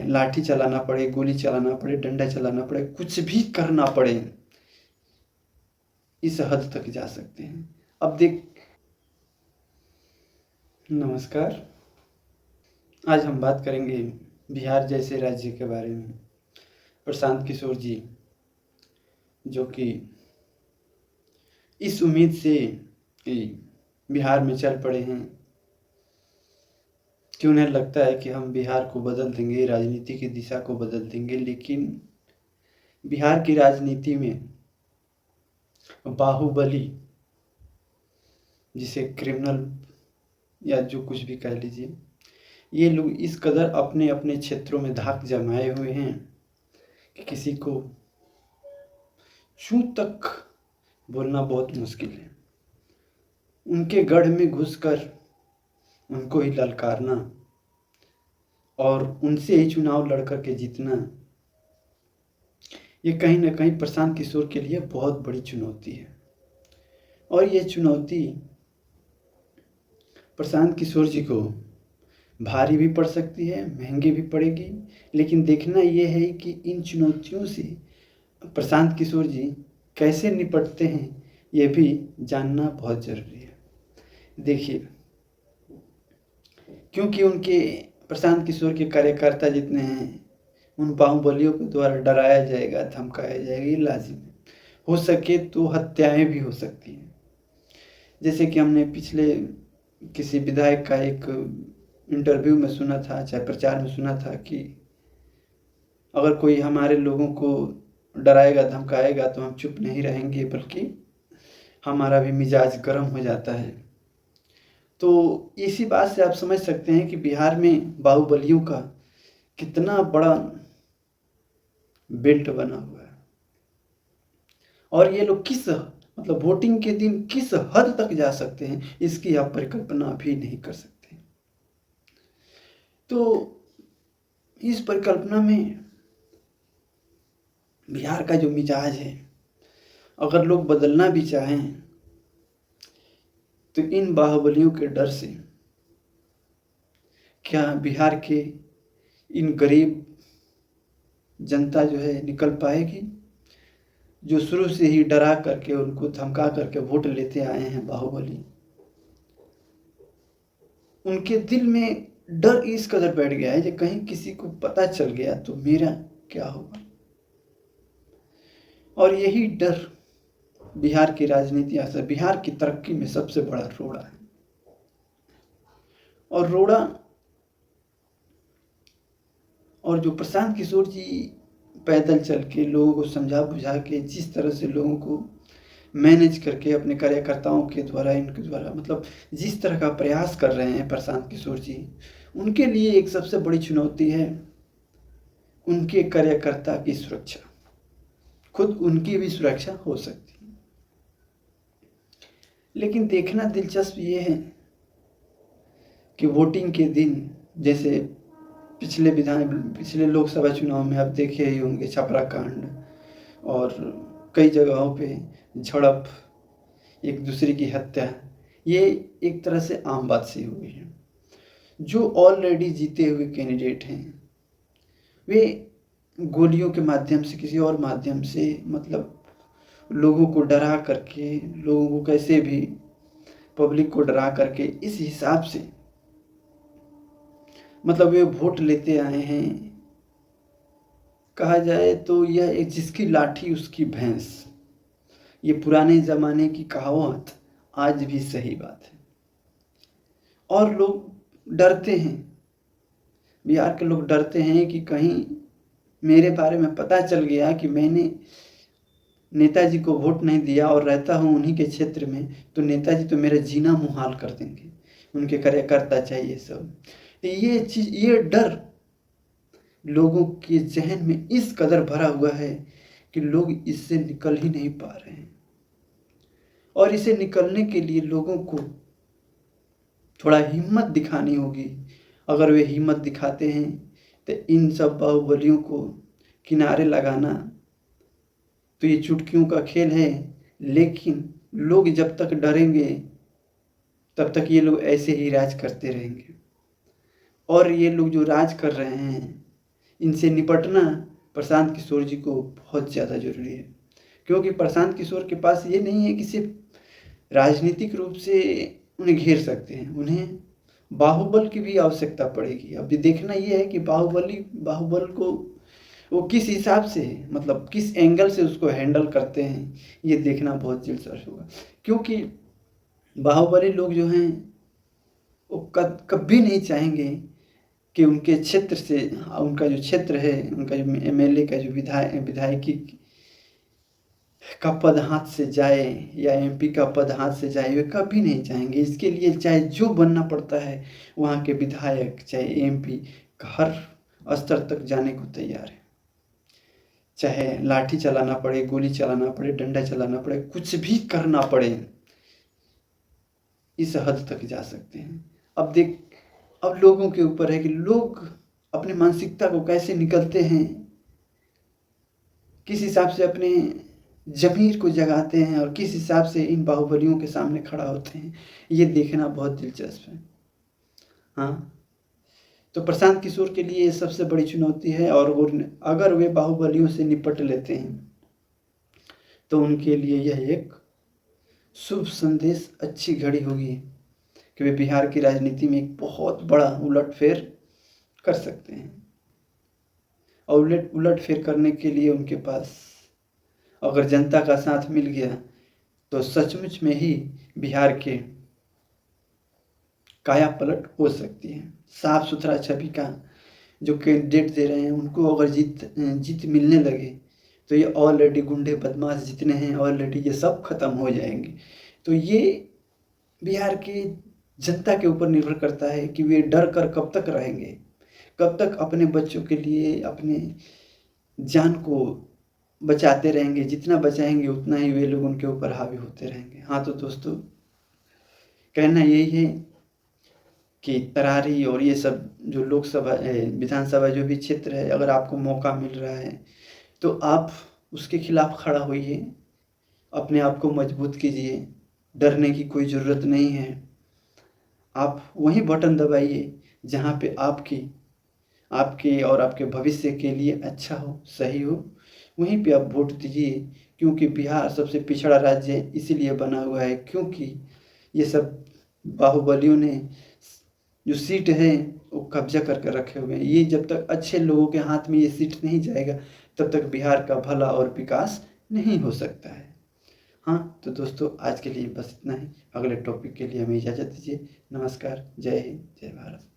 लाठी चलाना पड़े, गोली चलाना पड़े, डंडा चलाना पड़े, कुछ भी करना पड़े, इस हद तक जा सकते हैं। अब देख, नमस्कार, आज हम बात करेंगे बिहार जैसे राज्य के बारे में। प्रशांत किशोर जी, जो कि इस उम्मीद से कि बिहार में चल पड़े हैं कि उन्हें लगता है कि हम बिहार को बदल देंगे, राजनीति की दिशा को बदल देंगे, लेकिन बिहार की राजनीति में बाहुबली, जिसे क्रिमिनल या जो कुछ भी कह लीजिए, ये लोग इस कदर अपने अपने क्षेत्रों में धाक जमाए हुए हैं कि किसी को छू तक बोलना बहुत मुश्किल है। उनके गढ़ में घुसकर उनको ही ललकारना और उनसे ही चुनाव लड़ कर के जीतना, ये कहीं ना कहीं प्रशांत किशोर के लिए बहुत बड़ी चुनौती है। और ये चुनौती प्रशांत किशोर जी को भारी भी पड़ सकती है, महंगी भी पड़ेगी, लेकिन देखना ये है कि इन चुनौतियों से प्रशांत किशोर जी कैसे निपटते हैं, ये भी जानना बहुत ज़रूरी है। देखिए, क्योंकि उनके प्रशांत किशोर के कार्यकर्ता जितने हैं, उन बाहुबलियों के द्वारा डराया जाएगा, धमकाया जाएगा, ये लाजिम है। हो सके तो हत्याएं भी हो सकती हैं। जैसे कि हमने पिछले किसी विधायक का एक इंटरव्यू में सुना था, चाहे प्रचार में सुना था, कि अगर कोई हमारे लोगों को डराएगा, धमकाएगा तो हम चुप नहीं रहेंगे, बल्कि हमारा भी मिजाज गर्म हो जाता है। तो इसी बात से आप समझ सकते हैं कि बिहार में बाहुबलियों का कितना बड़ा बेल्ट बना हुआ है, और ये लोग किस मतलब वोटिंग के दिन किस हद तक जा सकते हैं, इसकी आप परिकल्पना भी नहीं कर सकते। तो इस परिकल्पना में बिहार का जो मिजाज है, अगर लोग बदलना भी चाहें तो इन बाहुबलियों के डर से क्या बिहार के इन गरीब जनता जो है निकल पाएगी, जो शुरू से ही डरा करके, उनको धमका करके वोट लेते आए हैं बाहुबली। उनके दिल में डर इस कदर बैठ गया है कि कहीं किसी को पता चल गया तो मेरा क्या होगा। और यही डर बिहार की राजनीति से बिहार की तरक्की में सबसे बड़ा रोड़ा है। और रोड़ा, और जो प्रशांत किशोर जी पैदल चल के लोगों को समझा बुझा के जिस तरह से लोगों को मैनेज करके अपने कार्यकर्ताओं के द्वारा, इनके द्वारा, मतलब जिस तरह का प्रयास कर रहे हैं प्रशांत किशोर जी, उनके लिए एक सबसे बड़ी चुनौती है उनके कार्यकर्ता की सुरक्षा। खुद उनकी भी सुरक्षा हो सकती है, लेकिन देखना दिलचस्प ये है कि वोटिंग के दिन, जैसे पिछले लोकसभा चुनाव में आप देखे ही होंगे, छपरा कांड और कई जगहों पे झड़प, एक दूसरे की हत्या, ये एक तरह से आम बात सी हुई है। जो ऑलरेडी जीते हुए कैंडिडेट हैं, वे गोलियों के माध्यम से, किसी और माध्यम से, मतलब लोगों को डरा करके, लोगों को कैसे भी, पब्लिक को डरा करके, इस हिसाब से मतलब वे वोट लेते आए हैं। कहा जाए तो यह एक जिसकी लाठी उसकी भैंस, ये पुराने ज़माने की कहावत आज भी सही बात है। और लोग डरते हैं, बिहार के लोग डरते हैं कि कहीं मेरे बारे में पता चल गया कि मैंने नेताजी को वोट नहीं दिया और रहता हूँ उन्हीं के क्षेत्र में, तो नेताजी तो मेरा जीना मुहाल कर देंगे, उनके कार्यकर्ता चाहिए सब। ये चीज़, ये डर लोगों के जहन में इस कदर भरा हुआ है कि लोग इससे निकल ही नहीं पा रहे हैं। और इसे निकलने के लिए लोगों को थोड़ा हिम्मत दिखानी होगी। अगर वे हिम्मत दिखाते हैं तो इन सब बाहुबलियों को किनारे लगाना तो ये चुटकियों का खेल है, लेकिन लोग जब तक डरेंगे तब तक ये लोग ऐसे ही राज करते रहेंगे। और ये लोग जो राज कर रहे हैं, इनसे निपटना प्रशांत किशोर जी को बहुत ज़्यादा ज़रूरी है, क्योंकि प्रशांत किशोर के पास ये नहीं है कि सिर्फ राजनीतिक रूप से उन्हें घेर सकते हैं, उन्हें बाहुबल की भी आवश्यकता पड़ेगी। अभी देखना ये है कि बाहुबल को वो किस हिसाब से, मतलब किस एंगल से उसको हैंडल करते हैं, ये देखना बहुत दिलचस्प होगा। क्योंकि बाहुबली लोग जो हैं वो कभी नहीं चाहेंगे कि उनके क्षेत्र से, उनका जो क्षेत्र है, उनका जो एमएलए का जो विधायकी का पद हाथ से जाए या एमपी का पद हाथ से जाए, वे कभी नहीं चाहेंगे। इसके लिए चाहे जो बनना पड़ता है, वहाँ के विधायक चाहे एमपी हर स्तर तक जाने को तैयार है। चाहे लाठी चलाना पड़े, गोली चलाना पड़े, डंडा चलाना पड़े, कुछ भी करना पड़े, इस हद तक जा सकते हैं। अब लोगों के ऊपर है कि लोग अपने मानसिकता को कैसे निकलते हैं, किस हिसाब से अपने ज़मीर को जगाते हैं और किस हिसाब से इन बाहुबलियों के सामने खड़ा होते हैं, ये देखना बहुत दिलचस्प है। हाँ, तो प्रशांत किशोर के लिए सबसे बड़ी चुनौती है, और वो अगर वे बाहुबलियों से निपट लेते हैं तो उनके लिए यह एक शुभ संदेश, अच्छी घड़ी होगी कि वे बिहार की राजनीति में एक बहुत बड़ा उलटफेर कर सकते हैं। और उलटफेर करने के लिए उनके पास अगर जनता का साथ मिल गया तो सचमुच में ही बिहार के काया पलट हो सकती है। साफ सुथरा छवि का जो कैंडिडेट दे रहे हैं, उनको अगर जीत मिलने लगे तो ये ऑलरेडी गुंडे बदमाश जितने हैं ऑलरेडी ये सब खत्म हो जाएंगे। तो ये बिहार की जनता के ऊपर निर्भर करता है कि वे डर कर कब तक रहेंगे, कब तक अपने बच्चों के लिए अपने जान को बचाते रहेंगे। जितना बचाएंगे उतना ही वे लोग उनके ऊपर हावी होते रहेंगे। हाँ, तो दोस्तों कहना यही है कि तरारी और ये सब जो लोकसभा विधानसभा जो भी क्षेत्र है, अगर आपको मौका मिल रहा है तो आप उसके खिलाफ खड़ा होइए, अपने आप को मजबूत कीजिए, डरने की कोई ज़रूरत नहीं है। आप वही बटन दबाइए जहाँ पे आपके और आपके भविष्य के लिए अच्छा हो, सही हो, वहीं पे आप वोट दीजिए। क्योंकि बिहार सबसे पिछड़ा राज्य इसीलिए बना हुआ है क्योंकि ये सब बाहुबलियों ने जो सीट है वो कब्जा करके रखे हुए हैं। ये जब तक अच्छे लोगों के हाथ में ये सीट नहीं जाएगा तब तक बिहार का भला और विकास नहीं हो सकता है। हाँ, तो दोस्तों आज के लिए बस इतना ही। अगले टॉपिक के लिए हमें इजाज़त दीजिए। नमस्कार, जय हिंद, जय भारत।